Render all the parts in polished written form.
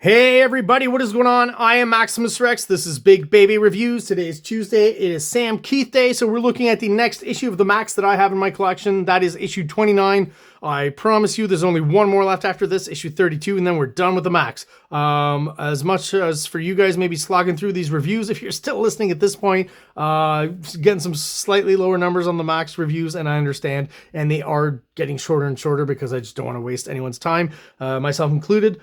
Hey everybody, what is going on? I am Maximus Rex. This is Big Baby Reviews. Today is Tuesday. It is Sam Keith Day, so we're looking at the next issue of the MAXX that I have in my collection. That is issue 29. I promise you there's only one more left after this, issue 32, and then we're done with the MAXX. As much as for you guys maybe slogging through these reviews, if you're still listening at this point, getting some slightly lower numbers on the MAXX reviews, and I understand, and they are getting shorter and shorter because I just don't want to waste anyone's time, myself included.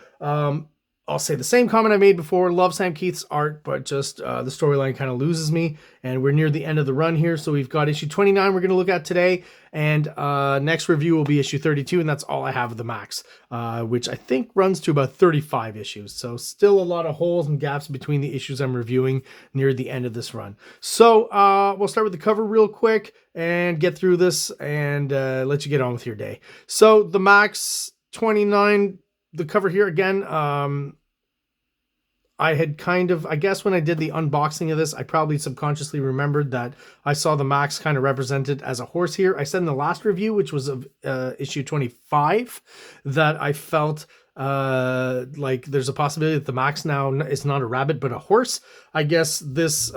I'll say the same comment I made before. Love Sam Keith's art, but just the storyline kind of loses me. And we're near the end of the run here. So we've got issue 29 we're going to look at today. And next review will be issue 32. And that's all I have of the MAXX, which I think runs to about 35 issues. So still a lot of holes and gaps between the issues I'm reviewing near the end of this run. So we'll start with the cover real quick and get through this and let you get on with your day. So the MAXX 29... the cover here again, I had kind of, I guess when I did the unboxing of this, I probably subconsciously remembered that I saw the MAXX kind of represented as a horse here. I said in the last review, which was of issue 25, that I felt like there's a possibility that the MAXX now is not a rabbit, but a horse. I guess this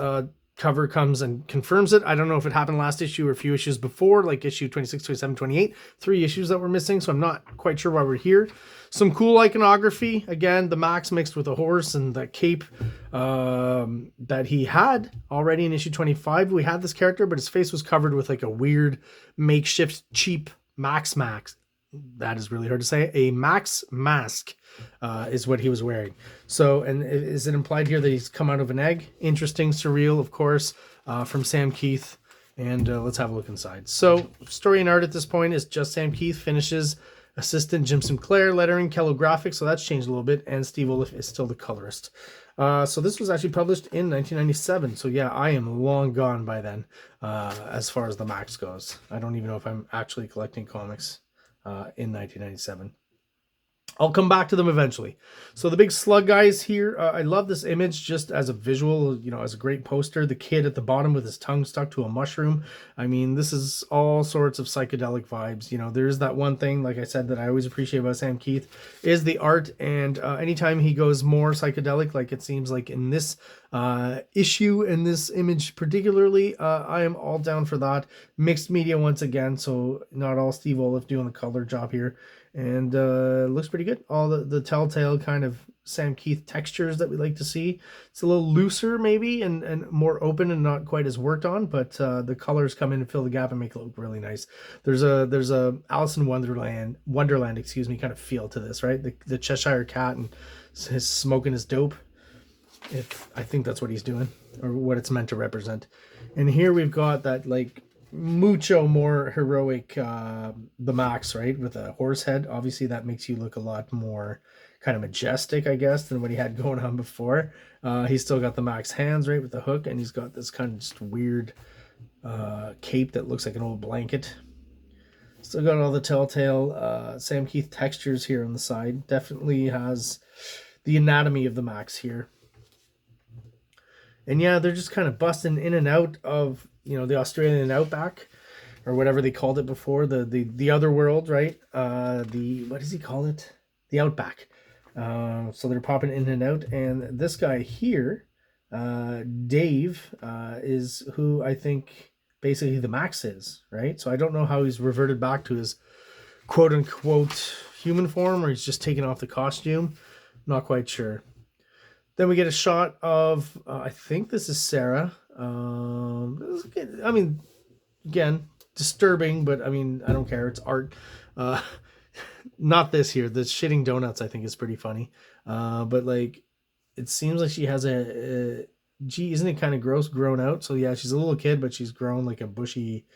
cover comes and confirms it. I don't know if it happened last issue or a few issues before, like issue 26, 27, 28, 3 issues that were missing. So I'm not quite sure why we're here. Some cool iconography. Again, the MAXX mixed with a horse and the cape that he had already in issue 25. We had this character, but his face was covered with like a weird makeshift cheap MAXX. That is really hard to say. A MAXX mask is what he was wearing. So, and is it implied here that he's come out of an egg? Interesting, surreal, of course, from Sam Keith. And let's have a look inside. So, story and art at this point is just Sam Keith. Finishes assistant Jim Sinclair, lettering, Kello Graphics. So that's changed a little bit. And Steve Oliff is still the colorist. So this was actually published in 1997. So yeah, I am long gone by then as far as the MAXX goes. I don't even know if I'm actually collecting comics in 1997. I'll come back to them eventually. So the big slug guys here, I love this image just as a visual, you know, as a great poster. The kid at the bottom with his tongue stuck to a mushroom. I mean, this is all sorts of psychedelic vibes. You know, there's that one thing, like I said, that I always appreciate about Sam Keith is the art. And anytime he goes more psychedelic, like it seems like in this issue and this image particularly, I am all down for that. Mixed media once again, so not all Steve Oliff doing the color job here. And looks pretty good. All the telltale kind of Sam Keith textures that we like to see. It's a little looser maybe and more open and not quite as worked on, but the colors come in and fill the gap and make it look really nice. There's a Alice in Wonderland, excuse me, kind of feel to this, right? The Cheshire Cat and his smoking his dope. I think that's what he's doing, or what it's meant to represent. And here we've got that like mucho more heroic the MAXX, right, with a horse head. Obviously that makes you look a lot more kind of majestic, I guess, than what he had going on before. He's still got the MAXX hands, right, with the hook, and he's got this kind of just weird cape that looks like an old blanket. Still got all the telltale Sam Keith textures here on the side. Definitely has the anatomy of the MAXX here. And yeah, they're just kind of busting in and out of, you know, the Australian outback, or whatever they called it before, the other world, right? What does he call it? The outback. So they're popping in and out. And this guy here, Dave, is who I think basically the MAXX is, right? So I don't know how he's reverted back to his quote unquote human form, or he's just taken off the costume. Not quite sure. Then we get a shot of, I think this is Sarah. I mean, again, disturbing, but I mean, I don't care. It's art. Not this here. The shitting donuts, I think, is pretty funny. But like, it seems like she has gee, isn't it kind of gross grown out? So yeah, she's a little kid, but she's grown like a bushy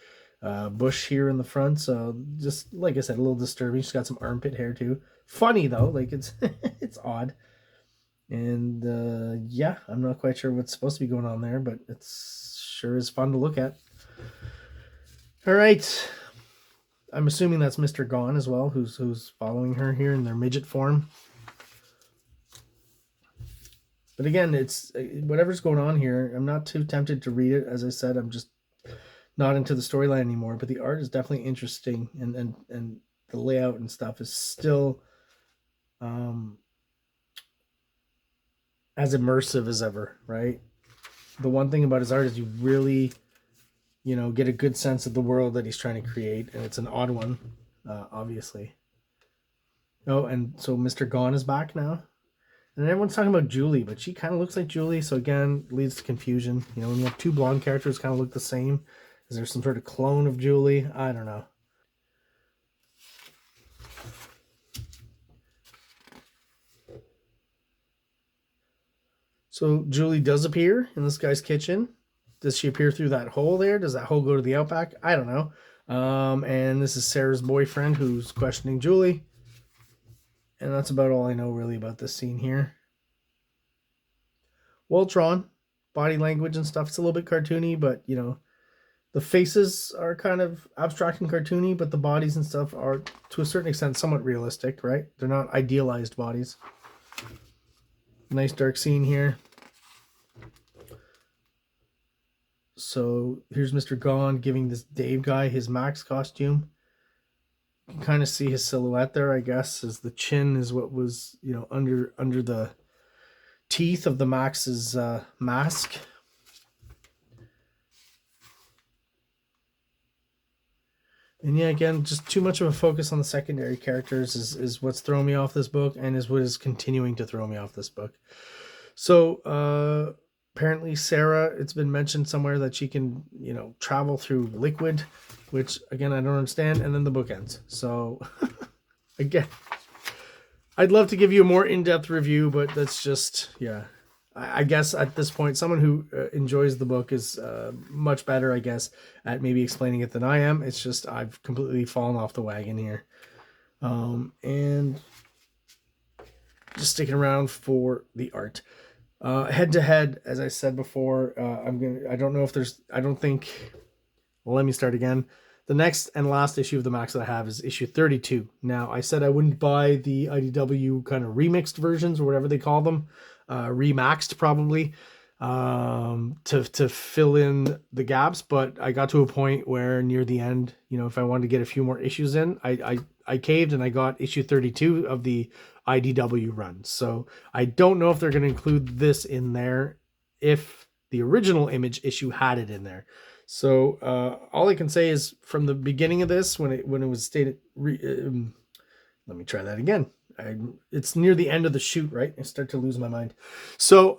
bush here in the front. So just like I said, a little disturbing. She's got some armpit hair too. Funny though, like it's it's odd. And yeah, I'm not quite sure what's supposed to be going on there, but it's sure is fun to look at. All right, I'm assuming that's Mr. Gone as well, who's following her here in their midget form. But again, it's whatever's going on here. I'm not too tempted to read it. As I said, I'm just not into the storyline anymore. But the art is definitely interesting, and the layout and stuff is still as immersive as ever, right? The one thing about his art is you really, you know, get a good sense of the world that he's trying to create, and it's an odd one, obviously. Oh, and so Mr. Gone is back now. And everyone's talking about Julie, but she kind of looks like Julie, so again, leads to confusion. You know, when you have two blonde characters kind of look the same, is there some sort of clone of Julie? I don't know. So Julie does appear in this guy's kitchen. Does she appear through that hole there? Does that hole go to the outback? I don't know. And this is Sarah's boyfriend who's questioning Julie. And that's about all I know really about this scene here. Well drawn. Body language and stuff. It's a little bit cartoony, but, you know, the faces are kind of abstract and cartoony, but the bodies and stuff are, to a certain extent, somewhat realistic, right? They're not idealized bodies. Nice dark scene here. So here's Mr. Gone giving this Dave guy his MAXX costume. You can kind of see his silhouette there, I guess, as the chin is what was, you know, under the teeth of the MAXX's mask. And yeah, again, just too much of a focus on the secondary characters is what's throwing me off this book, and is what is continuing to throw me off this book. So apparently Sarah, it's been mentioned somewhere that she can, you know, travel through liquid, which again I don't understand, and then the book ends. So again, I'd love to give you a more in-depth review, but that's just, yeah. I guess at this point, someone who enjoys the book is much better, I guess, at maybe explaining it than I am. It's just I've completely fallen off the wagon here. And just sticking around for the art. Head-to-head, as I said before, I don't know if there's, I don't think, well, let me start again. The next and last issue of the MAXX that I have is issue 32. Now, I said I wouldn't buy the IDW kind of remixed versions or whatever they call them. Remaxed probably, to fill in the gaps, but I got to a point where near the end, you know, if I wanted to get a few more issues in, I caved and I got issue 32 of the IDW run. So I don't know if they're going to include this in there if the original Image issue had it in there. So all I can say is from the beginning of this, when it was stated, let me try that again. It's near the end of the shoot, right? I start to lose my mind. So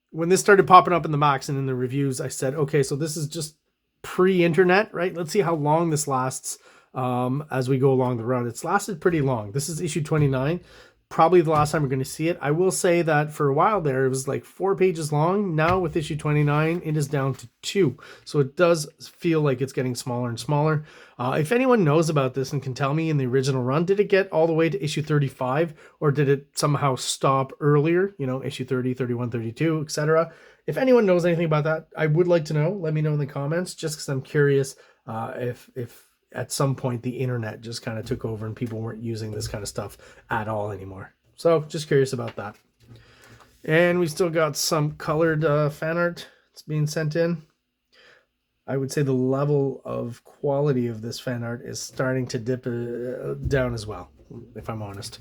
when this started popping up in the MAXX and in the reviews, I said, okay, so this is just pre-internet, right? Let's see how long this lasts as we go along the run. It's lasted pretty long. This is issue 29. Probably the last time we're going to see it. I will say that for a while there, it was like 4 pages long. Now with issue 29, it is down to 2. So it does feel like it's getting smaller and smaller. If anyone knows about this and can tell me in the original run, did it get all the way to issue 35 or did it somehow stop earlier? You know, issue 30, 31, 32, etc. If anyone knows anything about that, I would like to know. Let me know in the comments, just because I'm curious if at some point the internet just kind of took over and people weren't using this kind of stuff at all anymore. So just curious about that. And we still got some colored fan art that's being sent in. I would say the level of quality of this fan art is starting to dip down as well, if I'm honest.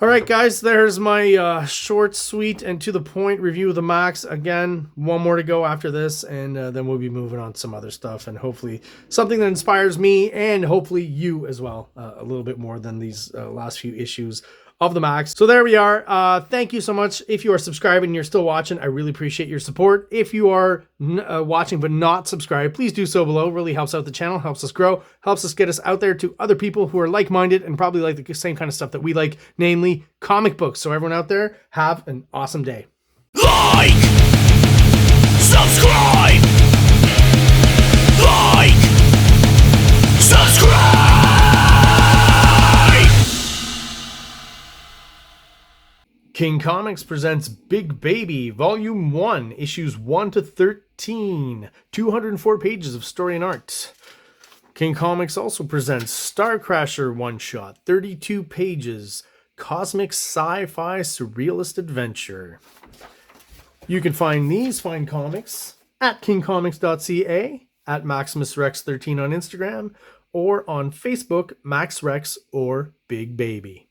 All right, guys, there's my short, sweet, and to the point review of the MAXX. Again, one more to go after this, and then we'll be moving on to some other stuff, and hopefully something that inspires me and hopefully you as well a little bit more than these last few issues of the MAXX. So there we are. Thank you so much. If you are subscribed and you're still watching, I really appreciate your support. If you are watching but not subscribed, please do so below. It really helps out the channel, helps us grow, helps us get us out there to other people who are like-minded and probably like the same kind of stuff that we like, namely comic books. So everyone out there, have an awesome day. Like, subscribe, like, subscribe. King Comics presents Big Baby, Volume 1, Issues 1 to 13, 204 pages of story and art. King Comics also presents Star Crasher one-shot, 32 pages, cosmic sci-fi surrealist adventure. You can find these fine comics at KINGCOMICS.CA, at MaximusRex13 on Instagram, or on Facebook, MaxRex or Big Baby.